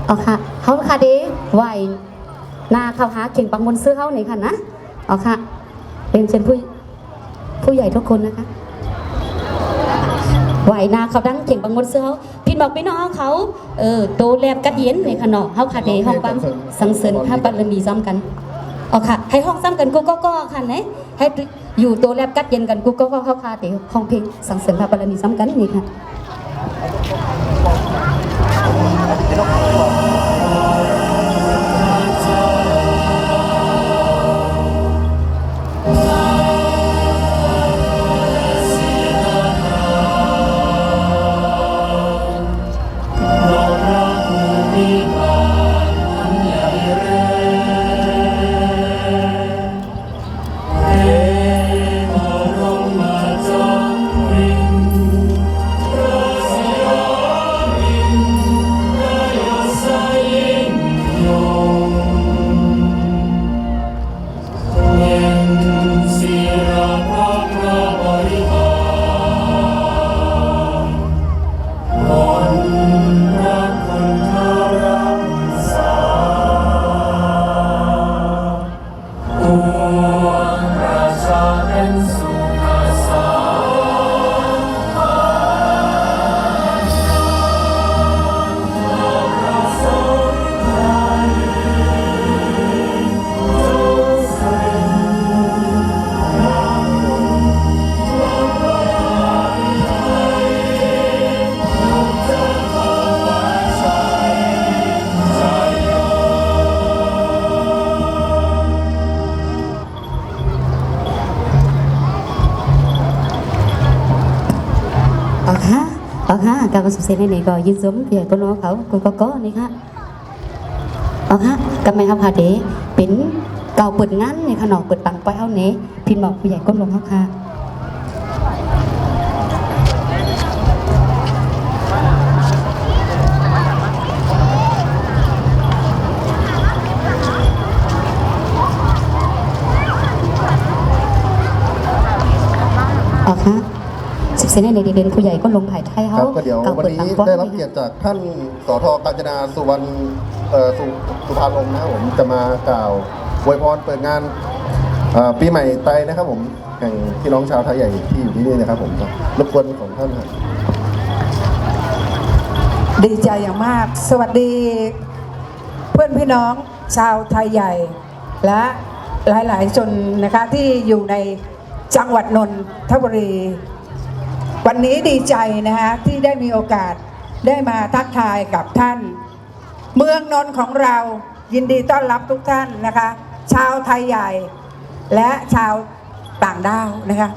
อ๋อค่ะเขาค่ะดีไหวนาเขาหาเข่งปังบนเสื้อเขาหน่อยค่ะนะอ๋อค่ะเป็นเชิญผู้ใหญ่ทุกคนนะคะไหวนาเขาดังเข่งปังบนเสื้อเขาพี่บอกพี่น้องเขาโตแลบกัดเย็นในขนมเขาค่ะดีห้องปั๊มสังเสริญพระบารมีซ้ำกันอ๋อค่ะให้ห้องซ้ำกันกูก็ค่ะนะให้อยู่โตแลบกัดเย็นกันกูก็เขาค่ะดีห้องเพลงสังเสริญพระบารมีซ้ำกันนี่ค่ะการประสบเสในนี้ก็ยืนสมเพียรก็น้องเขากูก็นี่ค่ะกำไมเขาพาเดเป็นเก่าเปิดงานในขนมเปิดปังไปเอาเนพินบอกผู้ใหญ่ก้นลงเขาค่ะเสนาในเด่นผู้ใหญ่ก็ลงถ่ายไทยเขาก็เดี๋ยววันนี้ได้รับเกียรติจากท่านสท.กาญจนาสุวรรณสุภาลมนะครับผมจะมากล่าวอวยพรเปิดงานปีใหม่ไทยนะครับผมแห่งพี่น้องชาวไทยใหญ่ที่อยู่ที่นี่นะครับผมรบกวนของท่านครับดีใจอย่างมากสวัสดีเพื่อนพี่น้องชาวไทยใหญ่และหลายๆชนนะคะที่อยู่ในจังหวัดนนทบุรีวันนี้ดีใจนะคะที่ได้มีโอกาสได้มาทักทายกับท่านเมืองนนท์ของเรายินดีต้อนรับทุกท่านนะคะชาวไทยใหญ่และชาวต่างด้าวนะคะ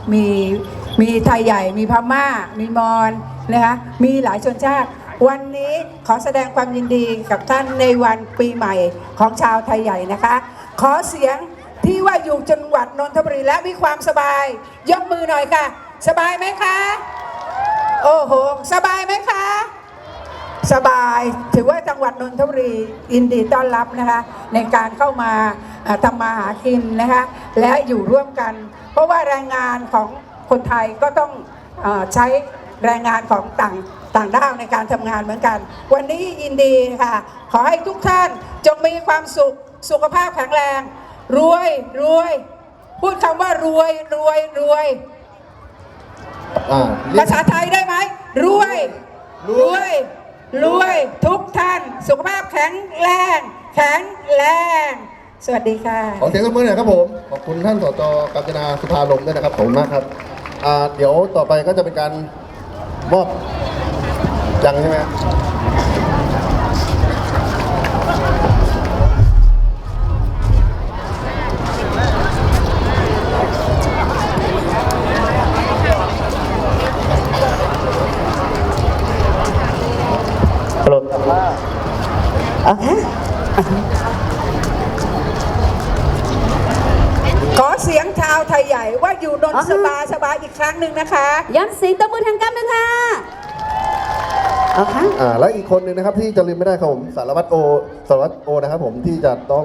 มีไทยใหญ่มีพม่ามีมอญนะคะมีหลายชนชาติวันนี้ขอแสดงความยินดีกับท่านในวันปีใหม่ของชาวไทยใหญ่นะคะขอเสียงที่ว่าอยู่จังหวัดนนทบุรีและมีความสบายยกมือหน่อยค่ะสบายไหมคะโอ้โหสบายไหมคะสบายถือว่าจังหวัดนนทบุรียินดีต้อนรับนะคะในการเข้ามาทำมาหากินนะคะและอยู่ร่วมกันเพราะว่าแรงงานของคนไทยก็ต้องใช้แรงงานของต่างด้าวในการทำงานเหมือนกันวันนี้ยินดีค่ะขอให้ทุกท่านจงมีความสุขภาพแข็งแรงรวยพูดคำว่ารวยภาษาไทยได้ไหมรวยทุกท่านสุขภาพแข็งแรงสวัสดีค่ะขอเสียงปรบมือหน่อยครับผมขอบคุณท่านสจ.กาญจนาสุภาลมด้วยนะครับขอบคุณมากครับเดี๋ยวต่อไปก็จะเป็นการมอบยังใช่ไหมโอเคขอเสียงชาวไทยใหญ่ว่าอยู่นนท์สบายอีกครั้งหนึ่งนะคะย้อนเสียงตบมือทางการนะคะและอีกคนหนึ่งนะครับที่จะลืมไม่ได้ครับผมสารวัตรโอนะครับผมที่จะต้อง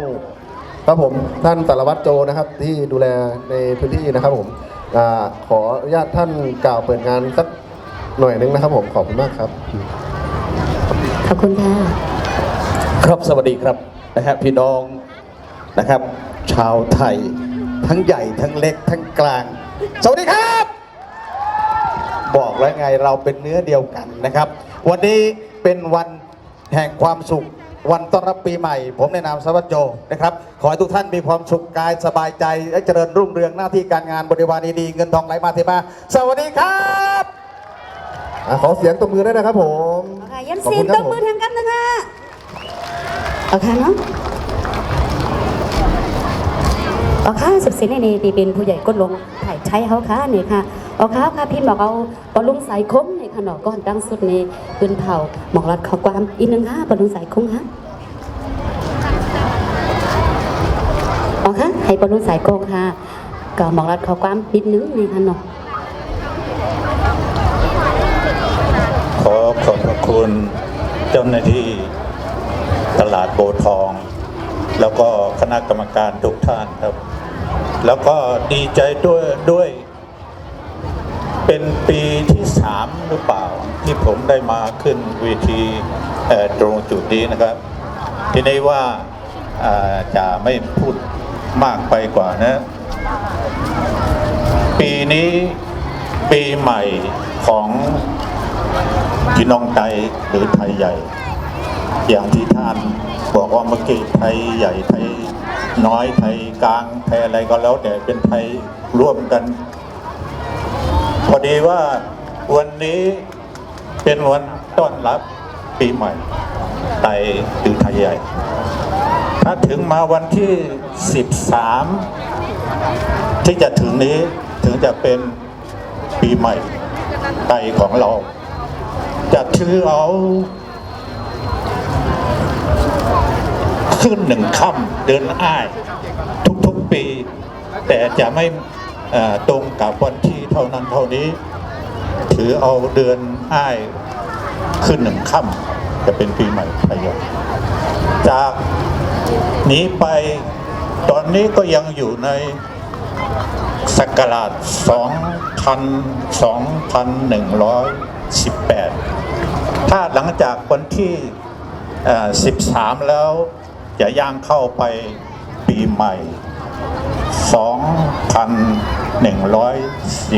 ครับผมท่านสารวัตรโจนะครับที่ดูแลในพื้นที่นะครับผมขออนุญาตท่านกล่าวเปิดงานสักหน่อยนึงนะครับผมขอบคุณมากครับขอบคุณค่ะ ครับสวัสดีครับนะครับพี่น้องนะครับ ชาวไทยทั้งใหญ่ทั้งเล็กทั้งกลาง สวัสดีครับ บอกแล้วไงเราเป็นเนื้อเดียวกันนะครับ วันนี้เป็นวันแห่งความสุข วันต้อนรับปีใหม่ ผมในนามสวัสดิ์โจนะครับ ขอให้ทุกท่านมีความสุขกายสบายใจและเจริญรุ่งเรืองหน้าที่การงานบริวารดีๆเงินทองไหลมาเทมาสวัสดีครับ ขอเสียงตบมือด้วยนะครับผม ค่ะยัน ขอบ ซี คุ น ณ ต ครับ บ ผม มือทางกันนะคะเอาค่ะเนาะเอาค่ะสุดสินในตีเป็นผู้ใหญ่ก้นลงถ่ายใช้เขาค่ะนี่ค่ะเอาค่ะพี่บอกเอาปลุงสายคมนี่ค่ะเนาะก้อนดังสุดในปืนเผาหมอกรัดข้อความอีกหนึ่งค่ะปลุงสายคมค่ะเอาค่ะให้ปลุงสายโกงค่ะก็หมอกรัดข้อความนิดนึงนี่ค่ะเนาะ ขอขอบพระคุณเจ้าหน้าที่ตลาดโบวทอง แล้วก็คณะกรรมการทุกท่านครับ แล้วก็ดีใจด้วยเป็นปีที่3หรือเปล่าที่ผมได้มาขึ้นเวทีตรงจุดนี้นะครับ ทีนี้ว่าจะไม่พูดมากไปกว่านะ ปีนี้ปีใหม่ของพี่น้องไทยหรือไทยใหญ่ อย่างที่ท่านบอกว่าเมื่อกี้ไทยใหญ่ไทยน้อยไทยกลางไทยอะไรก็แล้วแต่เป็นไทยร่วมกัน พอดีว่าวันนี้เป็นวันต้อนรับปีใหม่ไทยหรือไทยใหญ่ ถ้าถึงมาวันที่13ที่จะถึงนี้ถึงจะเป็นปีใหม่ไทยของเราจะถือเอาขึ้น1 ค่ำเดือนอ้ายทุกๆปี แต่จะไม่ตรงกับวันที่เท่านั้นเท่านี้ ถือเอาเดือนอ้ายขึ้น1 ค่ำจะเป็นปีใหม่ไทยจากนี้ไปตอนนี้ก็ยังอยู่ในศักราช2118 ถ้าหลังจากวันที่13แล้วจะย่างเข้าไปปีใหม่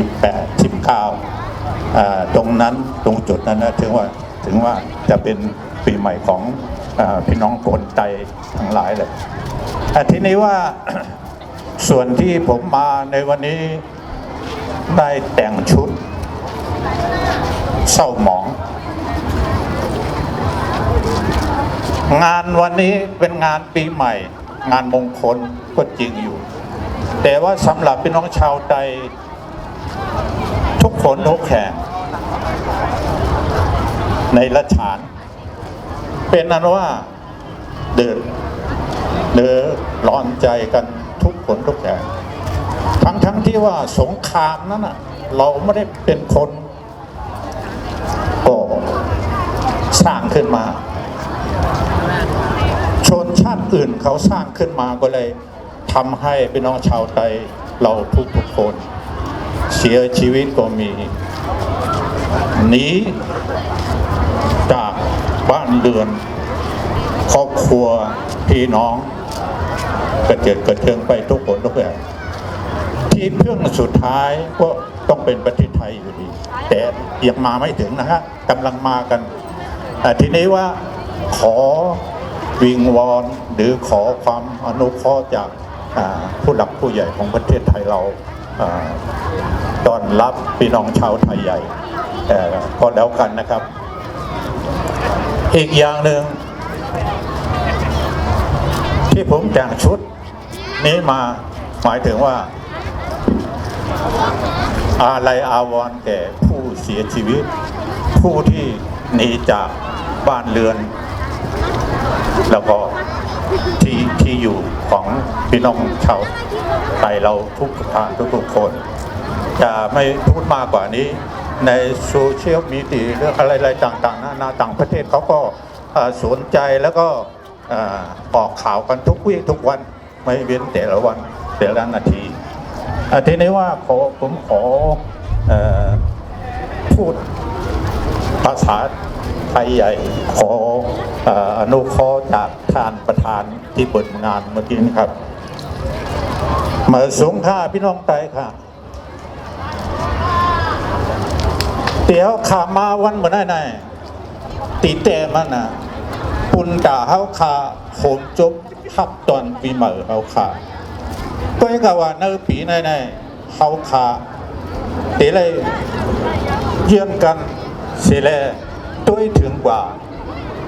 2119ตรงนั้นตรงจุดนั้นนะถึงว่าจะเป็นปีใหม่ของพี่น้องคนไทยทั้งหลายเลยทีนี้ว่า ส่วนที่ผมมาในวันนี้ได้แต่งชุดเศร้าหมอง งานวันนี้เป็นงานปีใหม่งานมงคลก็จริงอยู่ แต่ว่าสำหรับพี่น้องชาวไทยทุกคนทุกแห่งในละฉานเป็นนั้นว่าเดือดร้อนใจกันทุกคนทุกแห่งทั้งที่ว่าสงครามนั้นเราไม่ได้เป็นคนก่อสร้างขึ้นมาชนชาติอื่นเขาสร้างขึ้นมาก็เลยทำให้พี่น้องชาวไทยเราทุกคนเสียชีวิตก็มีหนีจากบ้านเรือนครอบครัวพี่น้องกระเจิดกระเทืองไปทุกคนทุกอย่างที่เพื่องสุดท้ายก็ต้องเป็นประเทศไทยอยู่ดีแต่ยังมาไม่ถึงนะฮะกำลังมากันทีนี้ว่าขอวิงวอนหรือขอความอนุเคราะห์จากผู้หลักผู้ใหญ่ของประเทศไทยเราต้อนรับพี่น้องชาวไทยใหญ่ก็แล้วกันนะครับอีกอย่างหนึ่งที่ผมแต่งชุดนี้มาหมายถึงว่าอาลัยอาวรณ์แก่ผู้เสียชีวิตผู้ที่หนีจากบ้านเรือนแล้วก็ที่อยู่ของพี่น้องชาวไทยเราทุกท่านทุกคนจะไม่พูดมากกว่านี้ในโซเชียลมีเดียเรื่องอะไรต่างๆนานาต่างประเทศเขาก็สนใจแล้วก็ออกข่าวกันทุกวี่ทุกวันไม่เว้นแต่ละวันแต่ละนาทีทีนี้ว่าผมขอพูดภาษา ยใหญ่ขออนุเคราะห์จากท่านประธานที่เปิดงานเมื่อกี้นะครับเมื่อสงข้าพี่น้องไตค่ะเดี๋ยวขามาวันเมื่อไหร่ตีแต่มันนะปุ่นด่าเฮาขาโหมจบทับตอนปีใหม่เฮาขาก็ยังกว่าในปีไหนเฮาขาเดี๋ยวเลยเยี่ยมกันเสียเลยด้วยถึงกว่า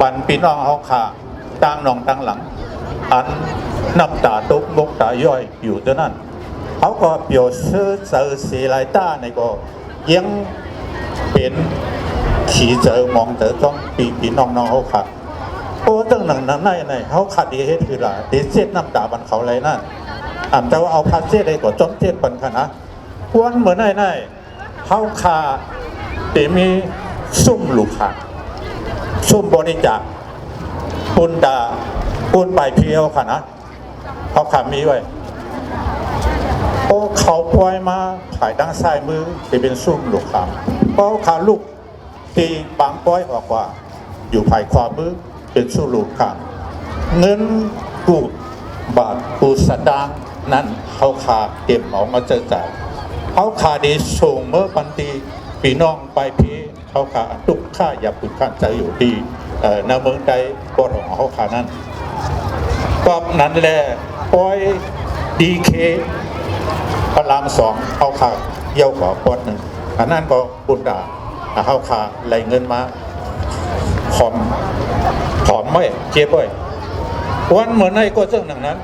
ปันพี่น้องเฮาขาตั้งนองตั้งหลังอันน้ำตาตกบกตาย่อยอยู่เท่านั้นเขาก็เปรียวเสื้อเจอเสียลายต้าในก็ยังเป็นขี่เจอมองเจอจ้องปีน้องเขาขาดโอ้ตั้งหนังนั้นในเขาขาดดีเหตุคือละดีเจ็ดน้ำตาบันเขาไรนั่นแต่ว่าเอาพาเจ็ดได้ก็จ้องเจ็ดปันขนาดวันเหมือนในเขาขาดแต่มีซุ่มลูกขาดซุ่มบริจาคปุนดาปุนไปเพียวขนาดเขาขาดมีไว้โอ้เขาปล่อยมาถ่ายด้านซ้ายมือจะเป็นซุ่มลูกขาดเพราะขาลูกตีบางป้อยออกว่าอยู่ภายขวามือเป็นสู้ลูกขาดเงินกูบาทกูสตางค์นั้นเขาขาดเก็บเอามาเจอจ่ายเขาขาดดีส่งเมื่อปันตีปีน้องไปพีเขาขาดทุกค่าอย่าปุดข้าใจอยู่ดีในเมืองใดก็ของเขาขาดนั้นก็นั้นแหละป้อยดีเคพระรามสองเขาขาดเยี่ยวกว่าปอดหนึ่งอันนั้นก็บุญดาเขาขาดไหลเงินมาหอมไม่เจ็บไว้วันเหมือนในก็เรื่องนั้น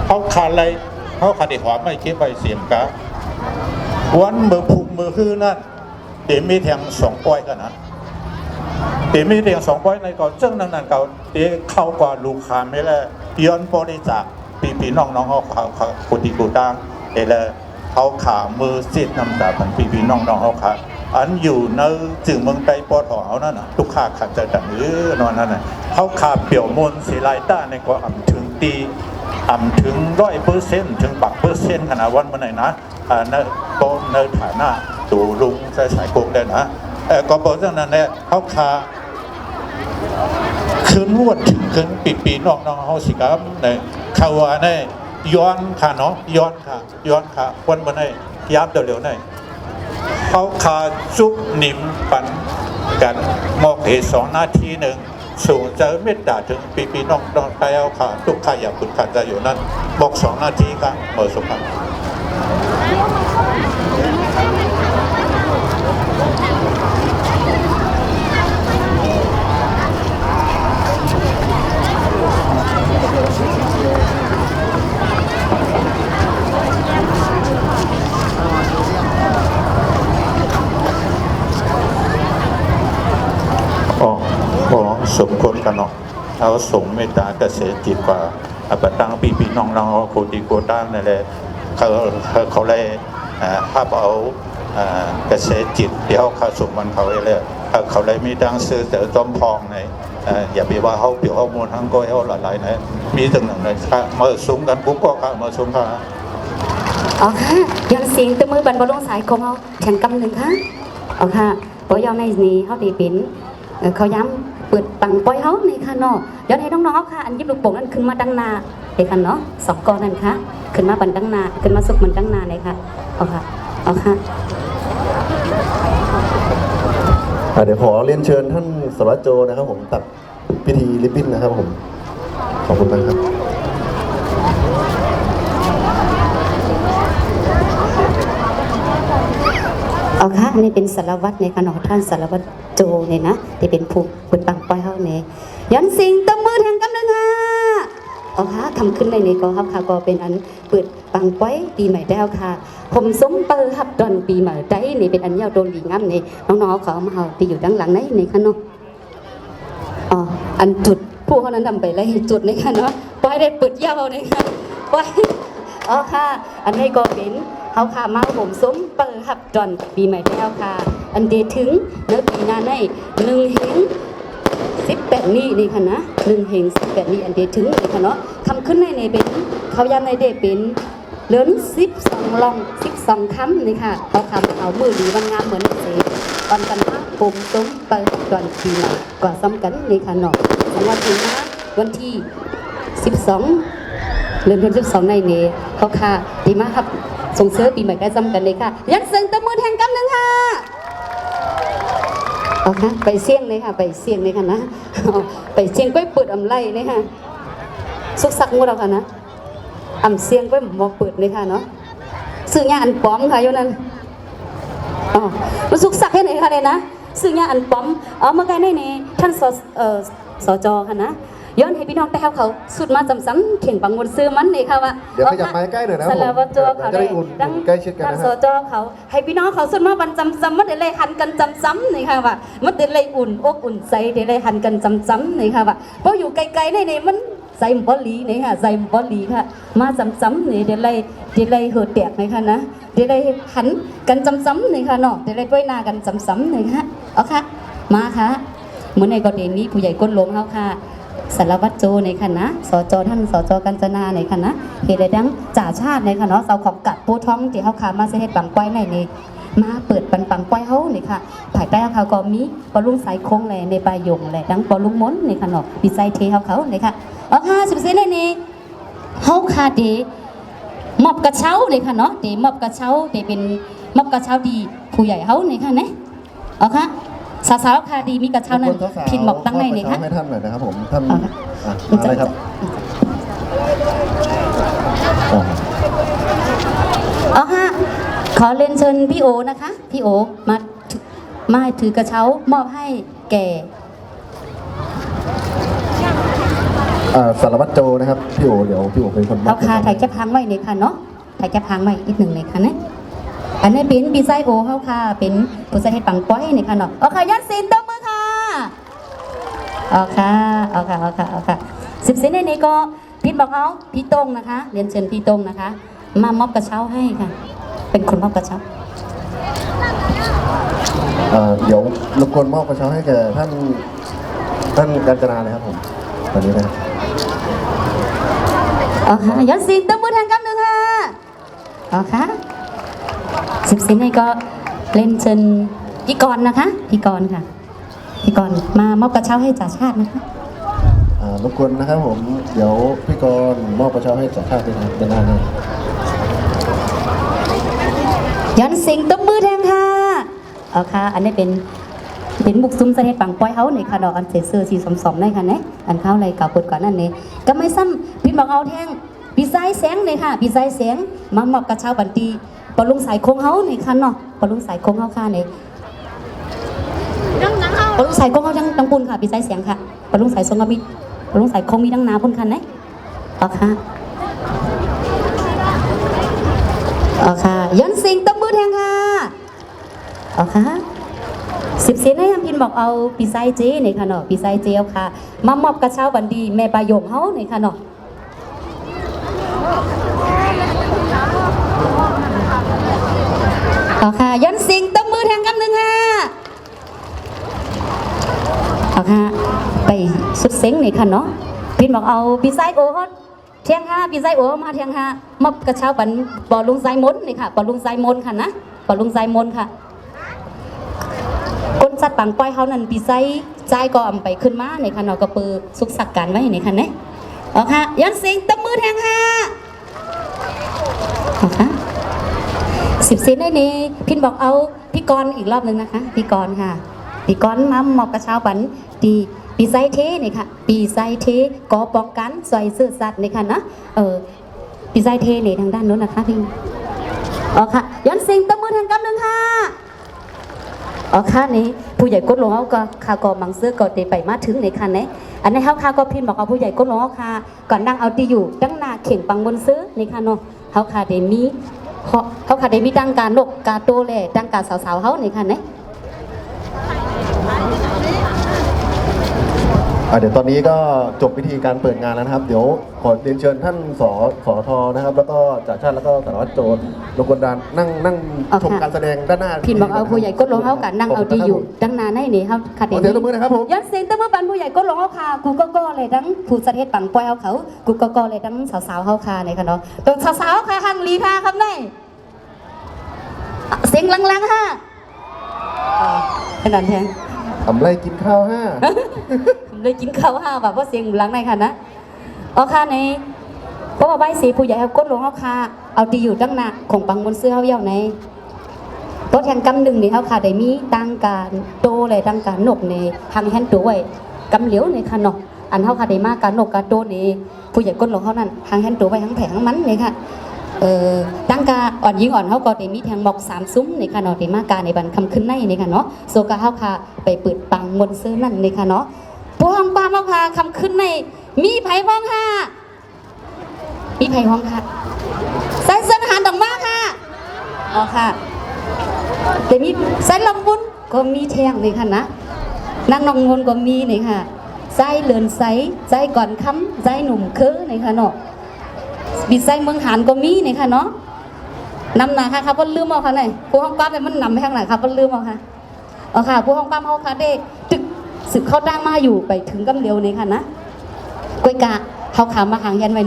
เขาขาดอะไรเขาขาดหอมไม่เจ็บไว้เสียมกาวันมือผูกมือคือนั่นเดี๋ยวมีแทงสองป้อยกันนะเดี๋ยวมีแทงสองป้อยในก็เรื่องนั้นเขาเดี๋ยวเข้ากว่าลูกค้าไม่แล้วย้อนบริจาคปีน้องเขาคนที่กูตั้งเดี๋ยวเขาขามือซีดน้ำตาของปีน้องเขาขาอันอยู่ในจึงเมืองไต้ปอดของเขานั่นน่ะทุกข้าขัดใจต่างหรือนอนนั่นน่ะเขาขาเปี่ยวมนสีลายต้าในกว่าถึงตีถึง100%ถึง100%ขนาดวันเมื่อไหร่นะในโตในฐานะตูลุงใส่สายโกงได้นะก็บอกเรื่องนั้นแหละเขาขาคืนวดถึงคืนปีน้องเขาสิครับในข่าวในย้อนค่ะเนาะย้อนค่ะวันเมื่อไหร่ยับเร็วๆหน่อยเขาขาจุบนิ่มปันกันมอกเหตุ2 นาทีหนึ่งส่งเจอเมตตาถึงปีน้องไปเอาขาทุกข้าอย่าขุดขัดใจอยู่นั่นบอก2 นาทีครับเมื่อสุภาพสมควรกันเนาะเอาส่งเมตตากระแสจิตกว่าปะตั้งปีน้องโคติโกตั้งนั่นแหละเขาเลยภาพเอากระแสจิตเดี๋ยวเขาส่งมันเขาเลยเขาเลยมีดังซื้อเสือจอมพองในอย่าไปว่าเขาเปี่ยวเอามูลทั้งก้อยเอาหลายๆนะมีถึงหนึ่งเลยมาสูงกันปุ๊บก็มาสูงค่ะอ๋อค่ะยังเสียงตะมือบรรบลงสายของเราแข่งกำหนึ่งค่ะอ๋อค่ะเพราะยาวในนี้เขาดีเป็นเขาย้ำเปิดปังปอยเขาในค่ะเนาะย้อนให้น้องๆค่ะอันยิบลูกโป่งนั้นขึ้นมาดังนาเลยค่ะเนาะ2 ก้อนนั่นค่ะขึ้นมาบันดังนาขึ้นมาสุกมันดังนาเลยค่ะเอาค่ะเดี๋ยวขอเรียนเชิญท่านสารวัตรโจนะครับผมตัดพิธีริบบิ้นนะครับผมขอบคุณมากครับเอาค่ะนี่เป็นสารวัตรในค่ะเนาะท่านสารวัตรโจเนี่ยนะที่เป็นผู้เปิดปังปอยเขาเนี่ยย้อนสิ่งตบมือแทงกำลังค่ะเอาค่ะทำขึ้นในนี้ก็ครับค่ะก็เป็นอันเปิดปังปอยปีใหม่แล้วค่ะผมสมเปิดครับตอนปีใหม่ได้นี่เป็นอันยาวโดนดีงามนี่น้องๆเขามาเอาที่อยู่ด้านหลังในนี่ค่ะเนาะอ๋ออันจุดผู้เขานั้นทำไปแล้วจุดนี่ค่ะเนาะปอยได้เปิดยาวนี่ค่ะปอยอ๋อค่ะอันนี้ก็เป็นเขาค่ะมาผมสมเปิดครับตอนปีใหม่แล้วค่ะอันเดียถึงเนื้อปีหน้าใน1 เฮง 18นี่ค่ะนะ1 เฮง 18นี่อันเดียถึงนี่ค่ะเนาะคำขึ้นในเป็นเขาย้ำในเดเป็นเลื่อน12 ลอง 12 คำนี่ค่ะเอาคำเอามือดีวันงามเหมือนเสีย ตอนกันนะปุ่มตุ้มไปตอนปีใหม่ก่อนซ้ำกันนี่ค่ะเนาะสำหรับปีนะวันที่12เดือน12ในนี้เขาค่ะดีมากครับส่งเสริมปีใหม่ได้ซ้ำกันเลยค่ะยันเสียงตะมือแทนกำนึงค่ะเอาค่ะไปเสี่ยงเลยค่ะไปเสี่ยงเลยค่ะนะไปเสี่ยงก้อยเปิดอำไล่เลยค่ะสุกสักงวดเราค่ะนะอำเสี่ยงก้อยหมอเปิดเลยค่ะเนาะซื้อยาอันป้อมค่ะโยนั้นอ๋อมันสุกสักแค่ไหนคะเนี่ยนะซื้อยาอันป้อมเมื่อไงในนี้ท่านสจค่ะนะย้อนให้พี่น้องได้ครับเขาสุดมาจำซ้ำเข่งบังวนซื้อมันเลยค่ะว่า เดี๋ยวขยับไม้ใกล้หน่อยนะครับ สารวัตรเขา จะได้อุ่นใกล้ชิดกัน ท่าน นะ ส ฮะ จเขาให้พี่น้องเขาสุดมาบันจำซ้ำมันเดี๋ยวเลยหันกันจำซ้ำเลยค่ะว่ามันเดี๋ยวเลยอุ่นอกอุ่นใจเดี๋ยวเลยหันกันจำซ้ำเลยค่ะว่าเพราะอยู่ไกลๆในนี้มันใจมันบอลีนี่ค่ะใจมันบอลีค่ะมาจำซ้ำนี่เดี๋ยวเลยเหือดแตกเลยค่ะนะเดี๋ยวเลยหันกันจำซ้ำเลยค่ะเนาะเดี๋ยวเลยด้วยหน้ากันจำซ้ำเลยค่ะเอาค่ะมาค่ะเหมือนในกรณีนี้ผู้ใหญ่ก้นลมเขาค่ะสารวัตรโจในคณะสจท่านสจกัญจนาในคณะเหตุใดดังจ่าชาติในคณะเสาของกัดปูท้องที่เขาขามาเสด็จปังป้อยในนี้มาเปิดปังป้อยเขานี่ค่ะภายใต้เขาก็มีปลุงสายโค้งแหล่ในปลายยงแหล่ดังปลุงม้นในขนมดีไซน์เทเขาเลยค่ะเอาค่ะสิบเซนในนี้เขาค่ะดีมอบกระเช้าเลยค่ะเนาะดีมอบกระเช้าดีเป็นมอบกระเช้าดีผู้ใหญ่เขาในค่ะเนี่ยเอาค่ะสาวๆค่ะดีมีกระเช้านั้นพินหมอกตั้งในนี่ค่ะ ให้ท่านหน่อยนะครับผมท่าน เอาค่ะ มาเลยครับ อ๋อฮะขอเรียนเชิญพี่โอนะคะพี่โอมาถือกระเช้ามอบให้แก่ สารวัตรโจนะครับพี่โอเดี๋ยวพี่โอเป็นคน เอาค่ะถ่ายแคปพังไว้เลยค่ะเนาะถ่ายแคปพังไว้อีกหนึ่งเลยค่ะนะอันนี้เป็นบีไซโอเขาค่ะเป็นผู้ใช้ให้ปังป้อยเลยค่ะเนาะเอาค่ะยัดสินตบมือค่ะเอาค่ะ10 เซนในนี้ก็พี่บอกเอาพี่ตงนะคะเรียนเชิญพี่ตงนะคะ มามอบกระเช้าให้ค่ะเป็นคนมอบกระเช้า เดี๋ยวรบกวนมอบกระเช้าให้แก่ท่านกัญจนาเลยครับผมตอนนี้นะครับ อ๋อค่ะย้อนสิงตบมือแทนกันหนึ่งค่ะอ๋อค่ะ10 เซนนี่ก็เล่นเชิญพี่กรณ์นะคะพี่กรณ์ค่ะพี่กรณ์มามอบกระเช้าให้จ่าชาตินะคะ รบกวนนะครับผมเดี๋ยวพี่กรณ์มอบกระเช้าให้จ่าชาติด้วยนะครับด้านหน้าเลย ย้อนสิงตบมือแทนค่ะอ๋อค่ะอันนี้เป็นบุกซุ้มเสด็จปังป้อยเขาในค่ะดอกอันเสือสีสมๆได้ค่ะเนี่ยอันเข้าอะไรเก่าปดก่อนนั่นเองก็ไม่ซ้ำพี่บอกเอาแทงพี่ไซแสงเลยค่ะพี่ไซแสงมามอบกระเช้าบันตีปลุงสายโค้งเขาในคันเนาะปลุงสายโค้งเขาค่ะในปลุงสายโค้งเขาดังปุ่นค่ะพี่ไซแสงค่ะปลุงสายทรงกระบิดปลุงสายโค้งมีดังนาพุ่นคันไหนอ๋อค่ะอ๋อค่ะย้อนสิงตบมือแทงค่ะอ๋อค่ะ10 เซนให้ยามพินบอกเอาปีไซเจในค่ะเนาะปีไซเจเอาค่ะมามอบกระเช้าบันดีแม่ปลายงเขาในค่ะเนาะเอาค่ะย้อนสิงตบมือแทงกันหนึ่งค่ะเอาค่ะไปสุดเซ็งในค่ะเนาะพินบอกเอาปีไซโอเขาเทียงค่ะปีไซโอมาเทียงค่ะมอบกระเช้าบันปอลุงไซมนนี่ค่ะปอลุงไซมนค่ะนะปอลุงไซมนค่ะก้นสัตว์ปังป้อยเขานั่นปีไซใจก็อำไปขึ้นมาในคันเนาะก็เปิดสุกสักการไว้ในคันนี้เอาค่ะย้อนสิงตบมือแทงค่ะเอาค่ะ10 เซนได้นี่พินบอกเอาพี่กรณ์อีกรอบหนึ่งนะคะพี่กรณ์ค่ะพี่กรณ์มามอบกระเช้าบันดีปีไซเทนี่ค่ะปีไซเทก็ป้องกันซอยซื่อสัตว์ในคันนะปีไซเทในทางด้านโน้นนะคะพี่เอาค่ะย้อนสิงตบมือแทงกันหนึ่งค่ะอ๋อค่ะนี้ผู้ใหญ่ก้นหลวงเขาก็คากอมังเสื้อก็ได้ไปมาถึงในคันนี้อันนี้เขาคาก็พินบอกเอาผู้ใหญ่ก้นหลวงเขาคาก่อนนั่งเอาตีอยู่ตั้งนาเข่งปังบนซื้อในคันเนาะเขาคาได้มีเขาคาได้มีดังการนกกาโตแหล่ดังการสาวๆเขาในคันนี้ เดี๋ยวตอนนี้ก็จบพิธีการเปิดงานแล้วนะครับเดี๋ยวขอเรียนเชิญท่านสทนะครับแล้วก็จ่าชาติแล้วก็สารวัตรโจรรบกวนดานนั่งชมการแสดงด้านหน้า พินบอกเอาผู้ใหญ่ก้นหลวงเขากันนั่งเอาตีอยู่ดังนาในนี่ครับคาเด เดี๋ยวตบมือนะครับผม ย้อนเสียงตะเมื่อปันผู้ใหญ่ก้นหลวงเขาคากูก็เลยดังผู้สะเทศปังปอยเขากูก็เลยดังสาวๆเขาคาในคันเนาะตัวสาวๆคาหังลีคาครับในเสียงลังๆฮะ ขนาดแทง ทำไรกินข้าวห้า เลยกินข้าวห้าแบบว่าเสียงหลังในค่ะนะเอาค่ะในเพราะว่าใบสีผู้ใหญ่เอาก้นลงเอาค่ะเอาดีอยู่ตั้งหนักของปังบนเสื้อเขาเย้าในตัวแทนกำหนึ่งนี่เขาค่ะได้มีตั้งการโตเลยตั้งการนกในทางแฮนตัวไว้กำเหลียวในค่ะเนาะอันเขาค่ะได้มากการนกการโตนี่ผู้ใหญ่ก้นลงเขานั่นทางแฮนตัวไว้ทั้งแผงทั้งมันเลยค่ะตั้งกาอ่อนยิงอ่อนเขาก็ได้มีแทงหมอก3ซุ้มในค่ะเนาะได้มากการในบันคำขึ้นในในค่ะเนาะโซกาเขาค่ะไปเปิดปังบนเสื้อนั่นในค่ะเนาะผู้ห้องป้าเขาค่ะคำขึ้นในมีไผ่ห้องค่ะมีไผ่ห้องค่ะใส่เสื้อทหารดอกมากค่ะอ๋อค่ะแต่มีใส่ลำบุญก็มีแทงเลยค่ะนะนางนองงนก็มีเลยค่ะใส่เลือนใส่ใส่ก่อนค้ำใส่หนุ่มคือเลยค่ะเนาะบีไซเมืองหานก็มีนี่ค่ะเนาะนำหนาค่ะครับว่าลืมเอาค่ะเลยผู้ห้องปั๊มเนี่ยมันนำไปทางไหนครับว่าลืมเอาค่ะเอาค่ะผู้ห้องปั๊มเขาค่ะเด็กตึกสึกเข้าตั้งมาอยู่ไปถึงกำเดียวนี่ค่ะนะกล้วยกะเขาขามาหางยันไว้นั่น